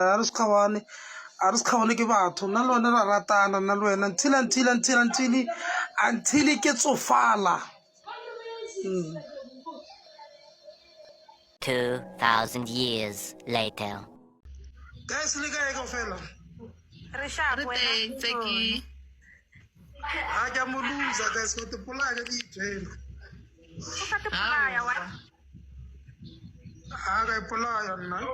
a re se kgawane ke batho nna le wena ra ratana nna le wena until ke tsofala 2,000 years later. guys le kae kaofela Re teng a ke a mo losa guys ka tepolaya ka ke ithwela o ka tepolaya wa a ka ipolaya nna ka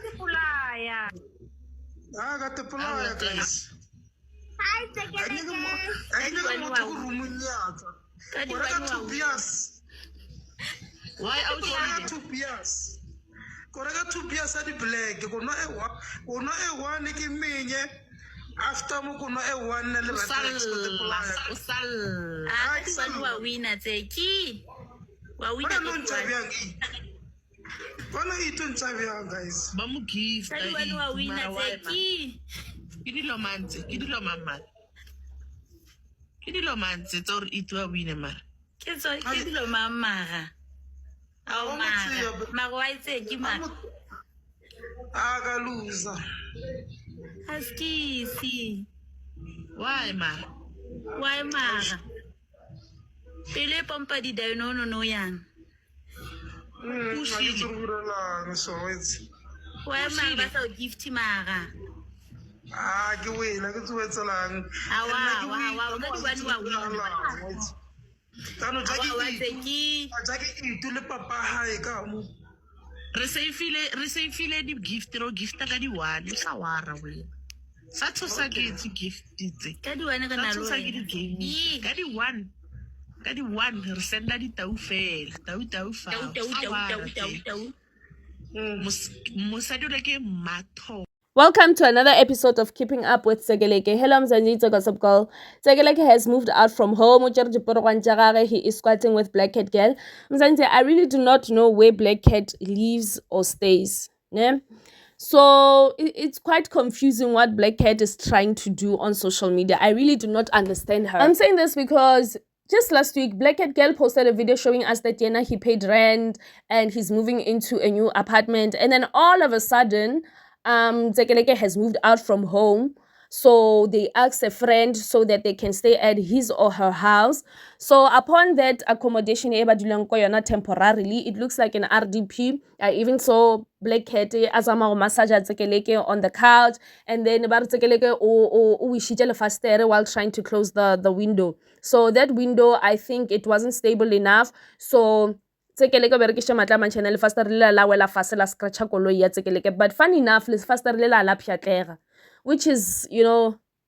tepolaya ka tepolaya guys Hi Tsekeleke a ke le motho go rumong yaka o reka 2 beers Why out o reka 2 beers ko reka 2 beers a di-black ko nwa e one ke menye after mo ko nwa e one le o salla Ah, ka di wa winner Tseki wa winner no ntša bjang bona ito ntša bjang guys ba mo gift ka di wa winner Tseki ke dilo mantse tsa gore itwa wine mara ke dilo mamaga ao maga wa Tseki mara a ka losa askisi why mara wa maga pele pompa di dai no yang ga ke tse go burelang so it's wa maga ba sa o gift maga ke wena ke tswetselang wa ka di wani wa winner kano wa Tseki ja ke itu le papa hae ka mo re se e file di-gift ro gifta ka di-one o sa wara wena sa tshosa ke tse gift tse ka di wani ka na lo tshosa ke di-game ka di-one re senda ditau fela tau fao mosadi o le ke matho. Welcome to another episode of Keeping Up with Tsekeleke. Hello, Mzanjito Gossip Girl. Tsekeleke has moved out from home. He is squatting with Black Cat Girl. Mzanjito, I really do not know where Black Cat lives or stays. Ne? So it's quite confusing what Black Cat is trying to do on social media. I really do not understand her. I'm saying this because just last week, Black Cat Girl posted a video showing us that he paid rent and he's moving into a new apartment. And then all of a sudden, Tsekeleke has moved out from home, so they asked a friend so that they can stay at his or her house. So upon that accommodation temporarily, it looks like an RDP. I even saw Black Cat azama massage Tsekeleke on the couch, and then Tsekeleke while trying to close the window. So that window, I think it wasn't stable enough, so Tsekeleke berekisha matla manchana le faster le la wela fase la scratch koloi ya Tsekeleke, but funny enough le faster le la pjatlega, which is,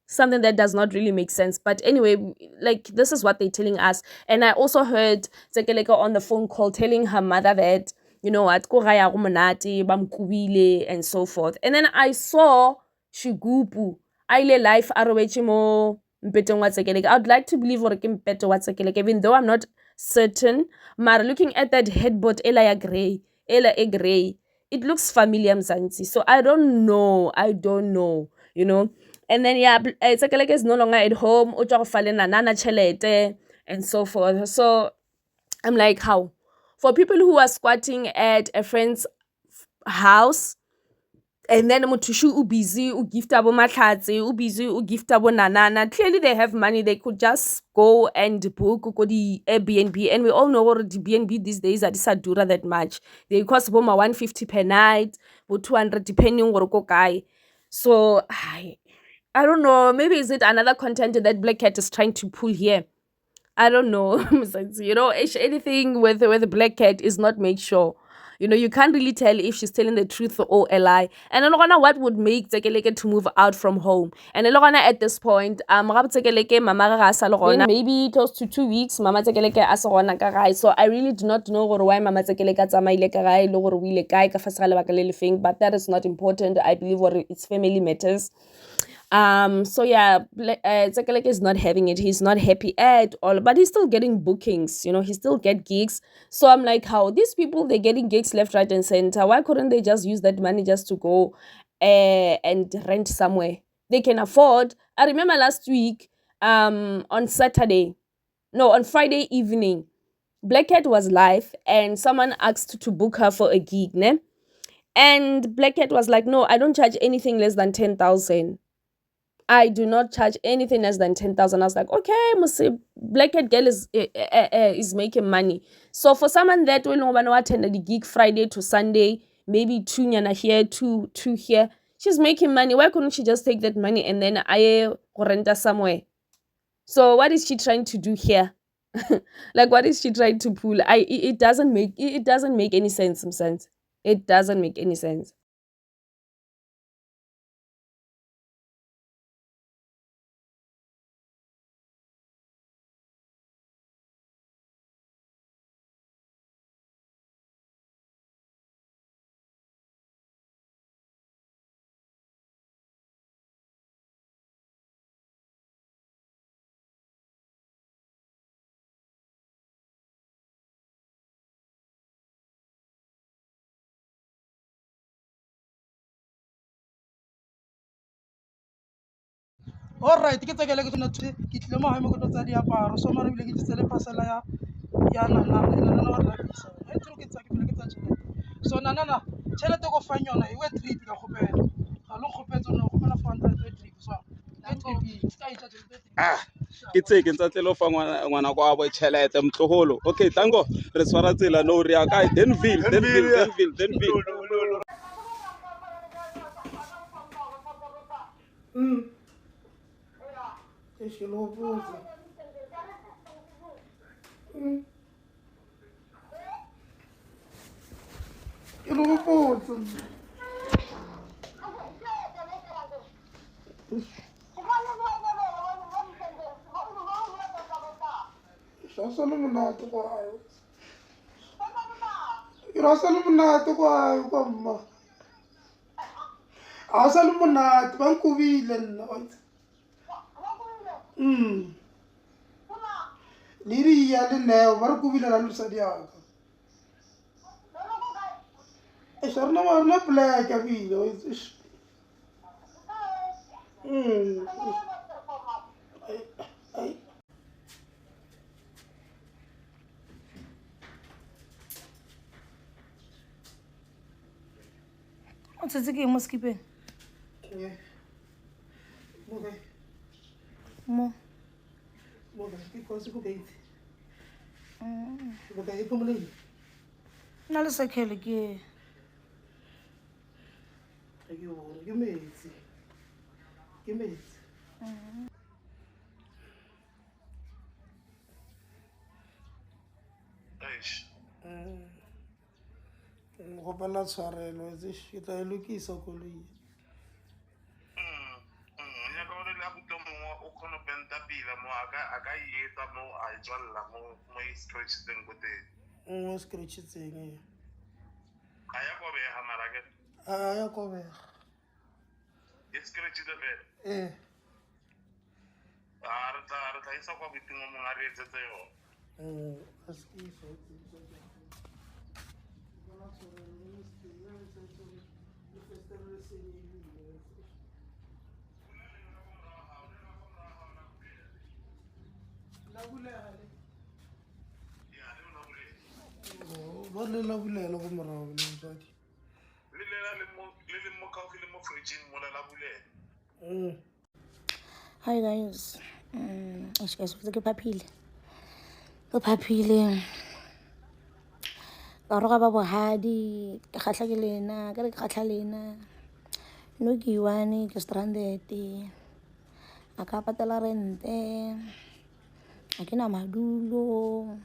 something that does not really make sense. But anyway, like, this is what they're telling us. And I also heard Tsekeleke on the phone call telling her mother that, what ko gaya go monate ba mkubile and so forth. And then I saw Shigupu a ile live a robetse mo mpetong wa Tsekeleke. I would like to believe gore ke mpeto wa Tsekeleke, even though I'm not certain. But looking at that headboard, ela gray, it looks familiar, Mzansi. So I don't know, And then Tsekeleke is no longer at home, o tswa go falena nana chelete and so forth. So I'm like, how? For people who are squatting at a friend's house, and then Mutushu busy, gift abo matlatse, busy, gift abo nanana. Clearly they have money. They could just go and book the Airbnb. And we all know what the BNB these days are disadura that much. They cost about 150 per night, or 200 depending on what guy. So I don't know. Maybe is it another content that Black Cat is trying to pull here? I don't know. Anything with Black Cat is not made sure. You can't really tell if she's telling the truth or a lie. And I don't know what would make Tsekeleke to move out from home. And I don't know at this point, Tsekeleke mama maybe close to 2 weeks, Mama Tsekeleke asarona kagai. So I really do not know why Mama Tsekeleke tsamaile kagai lo gore o ile kae ka fasa lebaka le lefeng, but that is not important. I believe it's family matters. So yeah, Tsekeleke is not having it. He's not happy at all, but he's still getting bookings. He still get gigs. So I'm like, how these people, they're getting gigs left, right, and center. Why couldn't they just use that money just to go and rent somewhere they can afford? I remember last week, on Friday evening, Black Cat was live and someone asked to book her for a gig, ne? And Black Cat was like, no, I don't charge anything less than 10,000. I do not charge anything less than 10,000. I was like, okay, Black Cat Girl is making money. So for someone that will know attend the gig Friday to Sunday, maybe 2 nyana here, two here, she's making money. Why couldn't she just take that money and then I rent her somewhere? So what is she trying to do here? Like, what is she trying to pull? It doesn't make any sense. It doesn't make any sense. Alright, ke tsakela ke tsona ke tlile mo hae mo go tsa diaparo so mara bile ke tsele pasela ya nana wa lapisa e tlo ke tsa ke bile ke tsa tšhelete so nana tšhelete go fang yona e we trip ka khopela ga lo khopetsa no khopela 400 we trip so ke tseke ntsa tlelo fa ngwana kwa bo tšhelete mtlogolo. Okay, tango re swara tsela no re ya kae Denville. Ke lo botsa ke lo botsa sa lo monate kwa ira sa lo monate kwa mma a sa lo monate ba nkubile nna Liri ya le neo ba re kubile la lusadi yaka e sharna marna black ya bile ai O tshetse ke mo skipeng. Mo. Ke kosi go gate go gate mo le Na le sekele ke ke metsi go bana tshwarelo ke tla lokisa koloi mo scratchitseng ya kobega ba le la bulela go morago le ntšadi Hi guys. Guys, ke phaphile. Ka roga ba bohadi, ke khatla ke lena, ke re ke khatla lena. No ke iwane ke stranded. A ka patela rente. A ke na madulo.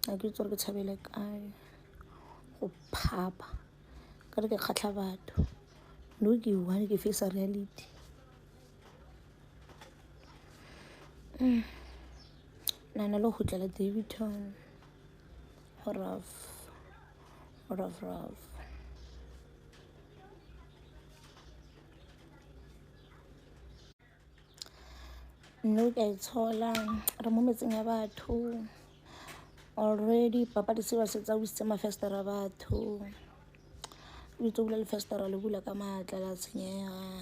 A ke tsore ke tshabele kae. Go phapa. Ka re ke khatla batho. No ke iwane ke face reality. Nana lo hutlela Davidton. Rough. No ke tshola re mo metseng ya batho. Already papa di se ba setsa o itse mafestera batho. O itse bula le festera le bula ka matla la tsenyega.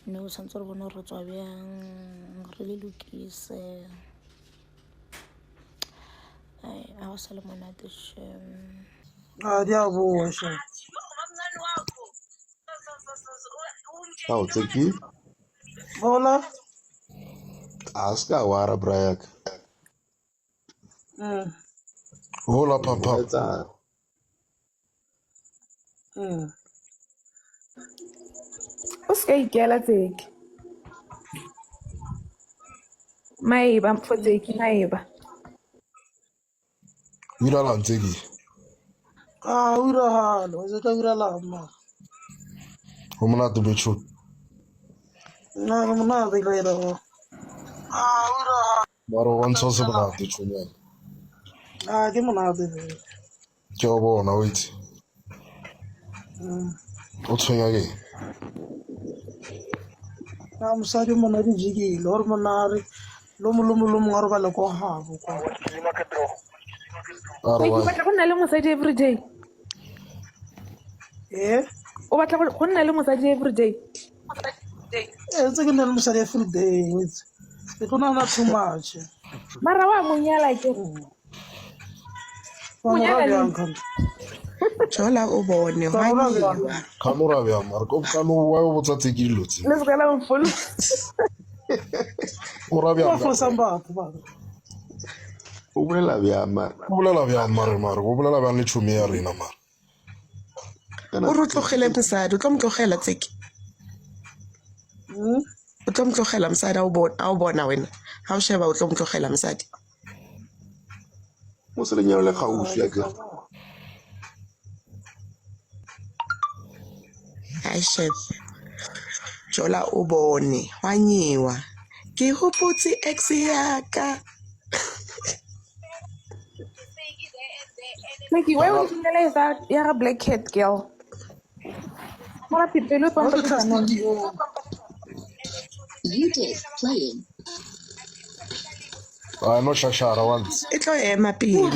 No santse re bona re tswa bjang re le lokise. I was monate shem. di a boa sha. Ao tseki Bola. a ska wara brayak. Hola papa. Etsa O ska ikela tseki. Maiba mfoteki maiba. Mira la tseki. Ura halo, ze ka ura lama. Ho monate betho. Na no na de le ro. Ura. Maro wa ntse se monate tshonyana. Ke monate. Ke o bona wait. O tshwenya ke. Na mosadi mona di jigile or monare lo ngaro ba le ko habo kwa. Tseki o batla go nna le mosadi every day. O batla go nna le mosadi every day. Tse ke nna le mosadi every day. Ke tona na too much. Mara wa monyala ke. Monyala le. Jola o bone wa nyiwa. Kamora bya mara ko kano wa o botsa tseki lotsi. Let's go la mfolo. O ra bya. Ba fo samba ba. o bolela bya mara. O bolela bya mara o bolela bya le tshumi ya rena mara. O re tlogele mosadi o tlo mtlogela tseki. O tlo mtlogela mosadi a o bona wena ha o sheba o tlo mtlogela mosadi. Mo se le nyalo le gaufi ya ke. Aisha Jola o bone wa nyiwa ke hopotse ex ya ka. Tseki why would you realize that you're a black cat girl? Mara pipelo pa mpa. No shashara once. E tlo ema pele.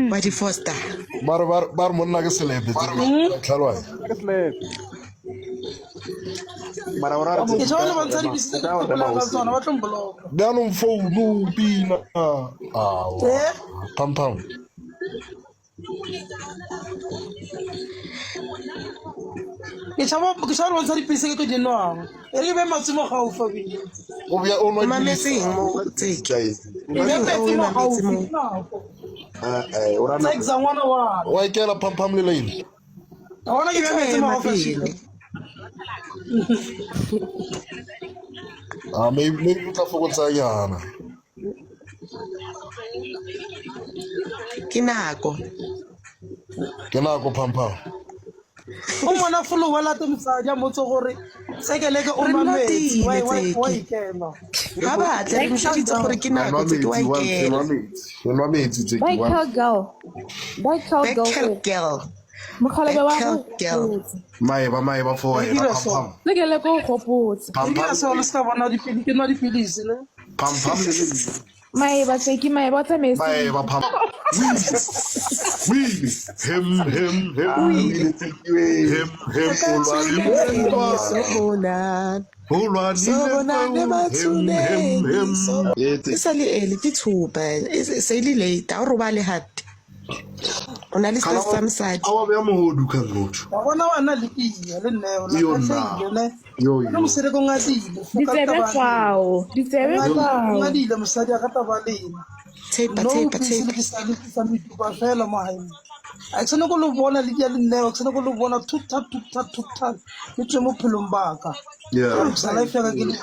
Badi Foster. Bar monna ke selebe tlhalwa. Mara ora Ke tsona ba ntse di bisitse ke bola ka tsona ba tlombolo. Bano phone pina. Pam. Ke tsaba ba ntse di bisitse ke dinwa. E re be matsimo ga o fa bile. O bya o no Mametseng mo tseki. ora na. Tsa ngwana wa. wa ikela pam le lane. A bona ke be matsimo ga o fa bile. Maybe o tla fokotsa nyana. Ke nako Pam. O mona folo wa lata mosadi a motse gore tsekeleke o mametse wa ikela. ga ba tla re mshitse gore ke nako tseki wa ikela. Enwa metsi tseki Bye wa. Cowgirl. Girl. Mokhalebe wa Girl. Maeba for pam. Lekele ko gopotse. Ke se o le ska bona dipili ke no dipilisi le. Pam le. Maeba tseki maeba tsa mesi. Maeba pam. Wili. Hem. Isali eli tithuba seli late a roba le hat. Ona le sesa msadi. Awa bya mohodu ka ngotho. Wa bona wana le iya le neo la ka le. Yo. No mosere ko ngatile. Ditsebe kwao. Ngadile mosadi a gata ba lena. Tape. Ke sa mituba fela mo hae. A tsena go lo bona le ya le neo, tsena go lo bona tuta. Le tse mo phelong baka. Yeah. Sa life ya ka ke le.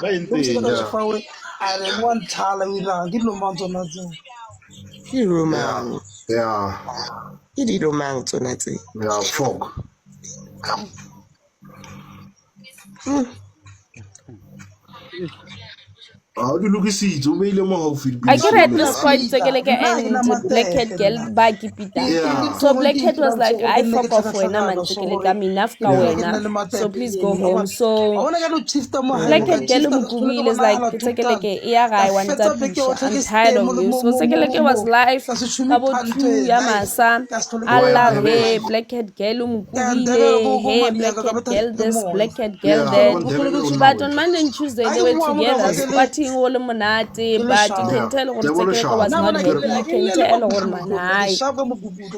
Fawe a re one thala we la ke lo mantso na tse. Ke romang. Yeah. Ke di romang tsona tse. Yeah, fuck. How do you look at it? You may know how I can at this Let's point see Tsekeleke and Blackhead girl ba kipita. Yeah. So Blackhead was like, I fuck off wena man Tsekeleke minafka wena. So please go home. So Blackhead girl umugugile is like Tsekeleke iya ga I want pisha. I'm tired of you. So Tsekeleke was live kabo 2 ya masa. Allah hey Blackhead girl umugugile. Hey Blackhead girl this Blackhead girl that. But on Monday and Tuesday they were together squatting all monate. But you can tell Tsekeleke was not happy. You can tell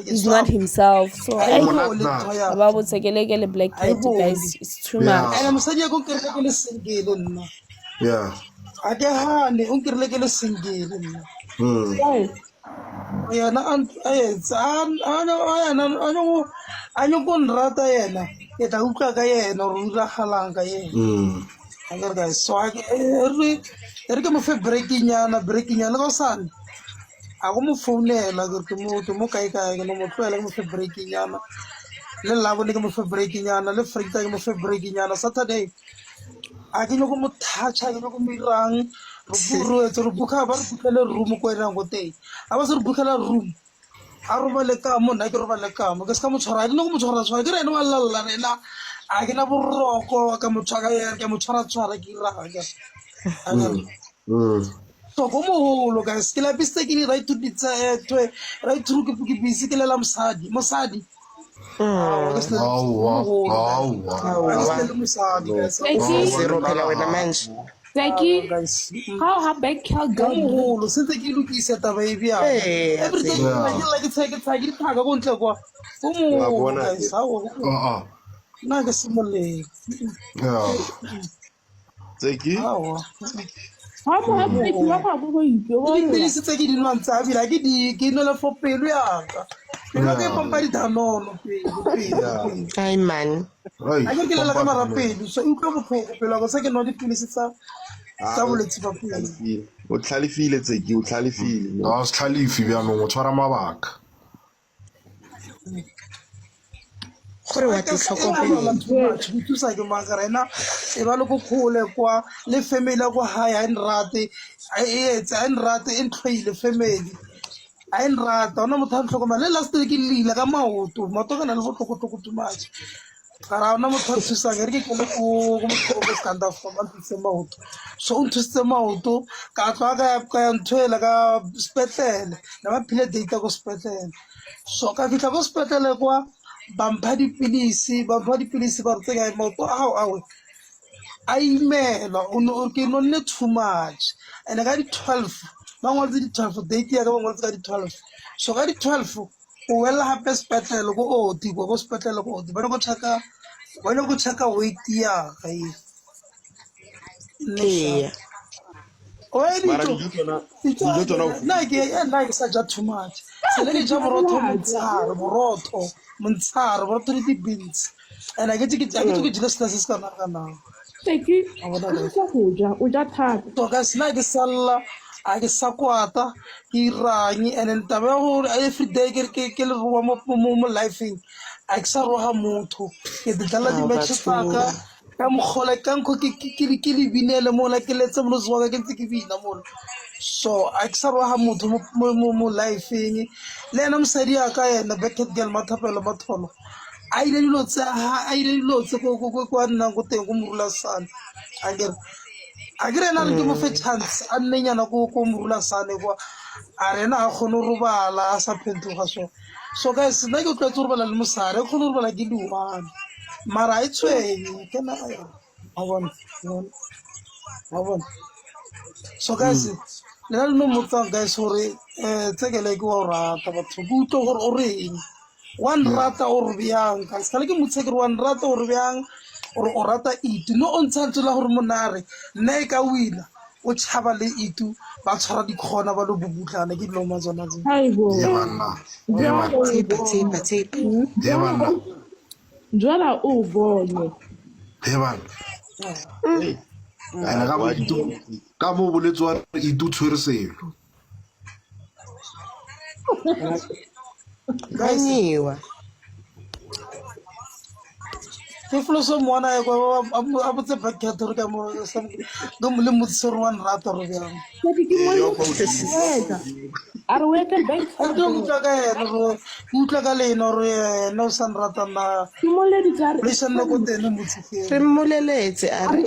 he's not himself. So I about Tsekeleke le Blackhead guys, it's too much. Yeah. Agahane unkirilekele singile mina. Yena ano kon rata yena ke tla utlwa ka yena o rura galang ka yena. Akere guys so re ke mo fe breaking yana le go sana a go mo founela ke mo kae ke no mo tlwela ke mo fe breaking yana le labo ne ke mo fe breaking yana le freita ke mo fe breaking yana Saturday a ke nyoko mo toucha ke nyoko mo irang re buka ba re bukele room ko ena go teng a ba se re bukela room a robale ka mo nna ke robale ka mo ke ska mo tshwara ke no mo tshwara ke re ene wa lalla rena a ke na boroko ka mo tshwara ke mo tshwara ke ra ga so go moholo guys ke lapiste ke di right to ditsa right to ke busy ke lela mosadi ke se Zeki, how her back girl go? moholo sentse ke lokise taba e bia everything like it's like it phaka go ntle kwa go moholo guys na ke simole Tseki How more back you are going to dipilisi tse ke di nwang tsa bila ke nola for pelo yaka pelo ke pompa dithanono pelo Ai man. a ke lela ka mara pelo so utlwa botlhoko pelo go se ke nwa dipilisi tsa bolwetse ba pelo o tlhalefile Tseki o tlhalefile No, it's Khalifi byanong o tshwara mabaka. Gore wa tlhokomela. go thusa ke makara ena e ba le go kgole kwa le family ya go haya en rate en rate en tlhoile family a en rata ona motho a tlhokomela le last week ke lila ka maoto ka na le botlhoko too much gara ona motho a thusang re ke kele go mo skanda fa ba ntse maoto so o nthusitse maoto ka tloa ka ya nthoela ka sepetlele na ba phile data go sepetlele so ka fitla go sepetlele kwa ba mpha dipilisi ba re tsega maoto a gago awe a imela ke nonne too much and ka di-12 ba ngwaletse di-12 date ya ka ba ngwaletse ka di-12 so ka di-12 o welela gape sepetlele ko oti ko sepetlele ko oti ba ne go check-a weight ya ga Ee. nna ke sa ja too much sele ke ja borotho borotho le di-beans and a ke jile sena se se ka nakanang Zeki, o ja thata. so ka sena ke salela a ke sa kwata ke irang and then taba ya gore everyday ke le roa mo lifeng a ke sa roga motho ke ditlela di-match tsaka ka mogole ka nkgo ke le binele mola ke letse molosi waka ke ntse ke bina mola so a ke sa roga motho mo lifeng le ena mosadi ya ka ena Blackhead girl Mathapelo Matholo a ile dilo tse kwa nnang ko teng go morula sane a ke re ena re ke mo fe chance a nne nyana ko morula sane kwa a re ena a kgone go robala a sa phentoga so guys nna ke tlwaetse go robala le mosare e kgone go robala ke di-one mara a e tshwenye ke na a bona so guys lena le no motsang guys gore Tsekele ke wa o rata batho ke utlwe gore o reng one rata o re bjang guys ka le ke motse ke re one rata o re bjang gore o rata itu no o ntshantse la gore monare nna e ka wina o tšhaba le itu ba tshwara dikgona ba lo bobutlana ke dilo ma tsona tse Jwala o bone. Ka mo boletse wa itu tshwere selo. Ganiwa. ke floso mona ya kwa a botse bucket re ka mo le motse re wan rata re bjang ke mo a re o ete bank a ke utlwa ka ena re utlwa ka lena re no san rata na ke moledi tsa le sanna ko tene motse re mmoleletse a re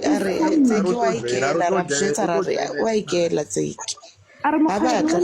tseki wa ikela ra bjetsa ra re wa ikela tseki a re ba batla